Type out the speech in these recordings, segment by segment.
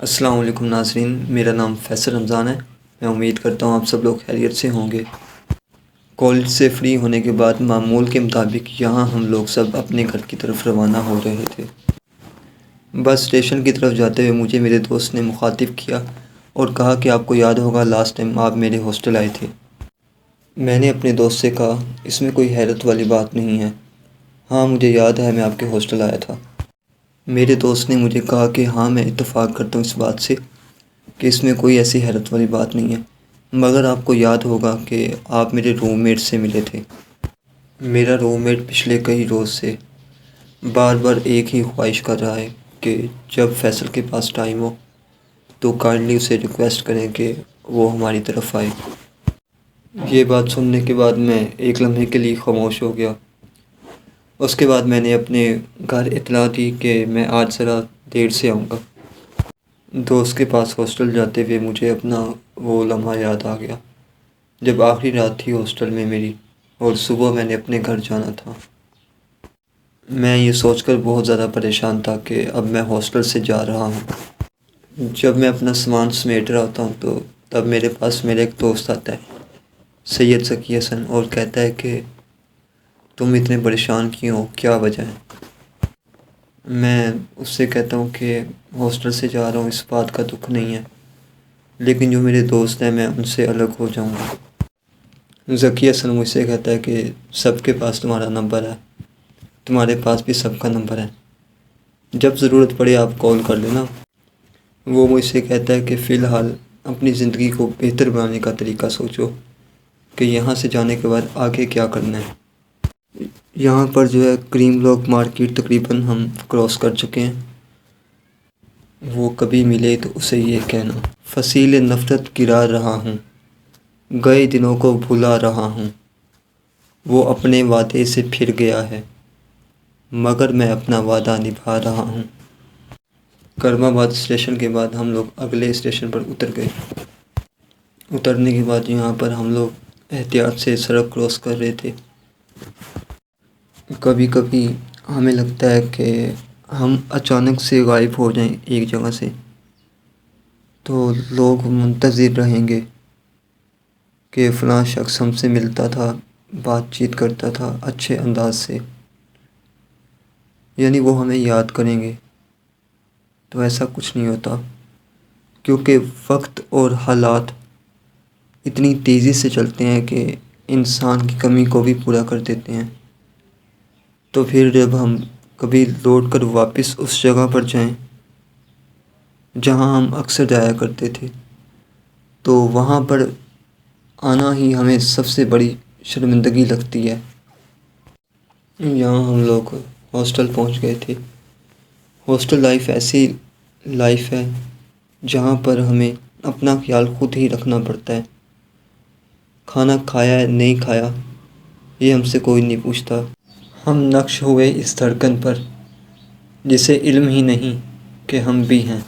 السلام علیکم ناظرین، میرا نام فیصل رمضان ہے۔ میں امید کرتا ہوں آپ سب لوگ خیریت سے ہوں گے۔ کالج سے فری ہونے کے بعد معمول کے مطابق یہاں ہم لوگ سب اپنے گھر کی طرف روانہ ہو رہے تھے۔ بس اسٹیشن کی طرف جاتے ہوئے مجھے میرے دوست نے مخاطب کیا اور کہا کہ آپ کو یاد ہوگا لاسٹ ٹائم آپ میرے ہاسٹل آئے تھے۔ میں نے اپنے دوست سے کہا اس میں کوئی حیرت والی بات نہیں ہے، ہاں مجھے یاد ہے میں آپ کے ہاسٹل آیا تھا۔ میرے دوست نے مجھے کہا کہ ہاں میں اتفاق کرتا ہوں اس بات سے کہ اس میں کوئی ایسی حیرت والی بات نہیں ہے، مگر آپ کو یاد ہوگا کہ آپ میرے روم میٹ سے ملے تھے۔ میرا روم میٹ پچھلے کئی روز سے بار بار ایک ہی خواہش کر رہا ہے کہ جب فیصل کے پاس ٹائم ہو تو کائنڈلی اسے ریکویسٹ کریں کہ وہ ہماری طرف آئے۔ یہ بات سننے کے بعد میں ایک لمحے کے لیے خاموش ہو گیا۔ اس کے بعد میں نے اپنے گھر اطلاع دی کہ میں آج ذرا دیر سے آؤں گا۔ دوست کے پاس ہاسٹل جاتے ہوئے مجھے اپنا وہ لمحہ یاد آ گیا جب آخری رات تھی ہاسٹل میں میری اور صبح میں نے اپنے گھر جانا تھا۔ میں یہ سوچ کر بہت زیادہ پریشان تھا کہ اب میں ہاسٹل سے جا رہا ہوں۔ جب میں اپنا سامان سمیٹ رہا ہوتا ہوں تو تب میرے پاس میرا ایک دوست آتا ہے، سید ذکی حسن، اور کہتا ہے کہ تم اتنے پریشان کیوں ہو، کیا وجہ ہے؟ میں اس سے کہتا ہوں کہ ہاسٹل سے جا رہا ہوں، اس بات کا دکھ نہیں ہے، لیکن جو میرے دوست ہیں میں ان سے الگ ہو جاؤں گا۔ ذکی حسن مجھ سے کہتا ہے کہ سب کے پاس تمہارا نمبر ہے، تمہارے پاس بھی سب کا نمبر ہے، جب ضرورت پڑے آپ کال کر لینا۔ وہ مجھ سے کہتا ہے کہ فی الحال اپنی زندگی کو بہتر بنانے کا طریقہ سوچو کہ یہاں سے جانے کے بعد آگے کیا کرنا ہے۔ یہاں پر جو ہے کریم لاک مارکیٹ تقریباً ہم کراس کر چکے ہیں، وہ کبھی ملے تو اسے یہ کہنا، فصیل نفرت گرا رہا ہوں، گئے دنوں کو بھلا رہا ہوں، وہ اپنے وعدے سے پھر گیا ہے مگر میں اپنا وعدہ نبھا رہا ہوں۔ کرم آباد اسٹیشن کے بعد ہم لوگ اگلے اسٹیشن پر اتر گئے۔ اترنے کے بعد یہاں پر ہم لوگ احتیاط سے سڑک کراس کر رہے تھے۔ کبھی کبھی ہمیں لگتا ہے کہ ہم اچانک سے غائب ہو جائیں ایک جگہ سے تو لوگ منتظر رہیں گے کہ فلاں شخص ہم سے ملتا تھا، بات چیت کرتا تھا اچھے انداز سے، یعنی وہ ہمیں یاد کریں گے۔ تو ایسا کچھ نہیں ہوتا، کیونکہ وقت اور حالات اتنی تیزی سے چلتے ہیں کہ انسان کی کمی کو بھی پورا کر دیتے ہیں۔ تو پھر جب ہم کبھی لوٹ کر واپس اس جگہ پر جائیں جہاں ہم اکثر جایا کرتے تھے تو وہاں پر آنا ہی ہمیں سب سے بڑی شرمندگی لگتی ہے۔ یہاں ہم لوگ ہاسٹل پہنچ گئے تھے۔ ہاسٹل لائف ایسی لائف ہے جہاں پر ہمیں اپنا خیال خود ہی رکھنا پڑتا ہے۔ کھانا کھایا ہے نہیں کھایا یہ ہم سے کوئی نہیں پوچھتا۔ ہم نقش ہوئے اس دھڑکن پر جسے علم ہی نہیں کہ ہم بھی ہیں۔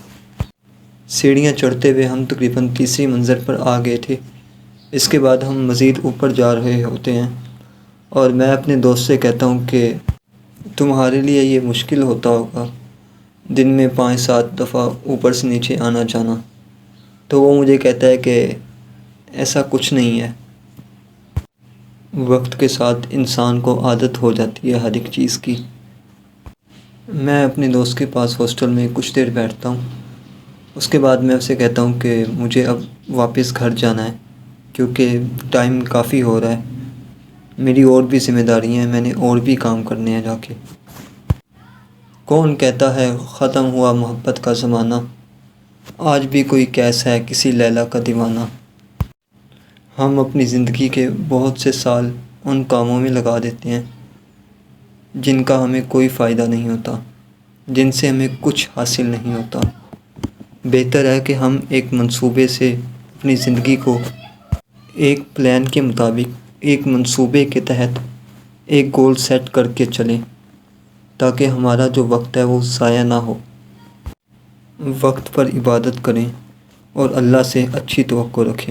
سیڑھیاں چڑھتے ہوئے ہم تقریباً تیسری منزل پر آ گئے تھے۔ اس کے بعد ہم مزید اوپر جا رہے ہوتے ہیں اور میں اپنے دوست سے کہتا ہوں کہ تمہارے لیے یہ مشکل ہوتا ہوگا دن میں 5-7 دفعہ اوپر سے نیچے آنا جانا۔ تو وہ مجھے کہتا ہے کہ ایسا کچھ نہیں ہے، وقت کے ساتھ انسان کو عادت ہو جاتی ہے ہر ایک چیز کی۔ میں اپنے دوست کے پاس ہاسٹل میں کچھ دیر بیٹھتا ہوں، اس کے بعد میں اسے کہتا ہوں کہ مجھے اب واپس گھر جانا ہے کیونکہ ٹائم کافی ہو رہا ہے، میری اور بھی ذمہ داریاں ہیں، میں نے اور بھی کام کرنے ہیں جا کے۔ کون کہتا ہے ختم ہوا محبت کا زمانہ، آج بھی کوئی کیس ہے کسی لیلا کا دیوانہ۔ ہم اپنی زندگی کے بہت سے سال ان کاموں میں لگا دیتے ہیں جن کا ہمیں کوئی فائدہ نہیں ہوتا، جن سے ہمیں کچھ حاصل نہیں ہوتا۔ بہتر ہے کہ ہم ایک منصوبے سے اپنی زندگی کو ایک پلان کے مطابق، ایک منصوبے کے تحت ایک گول سیٹ کر کے چلیں تاکہ ہمارا جو وقت ہے وہ ضائع نہ ہو۔ وقت پر عبادت کریں اور اللہ سے اچھی توقع رکھیں۔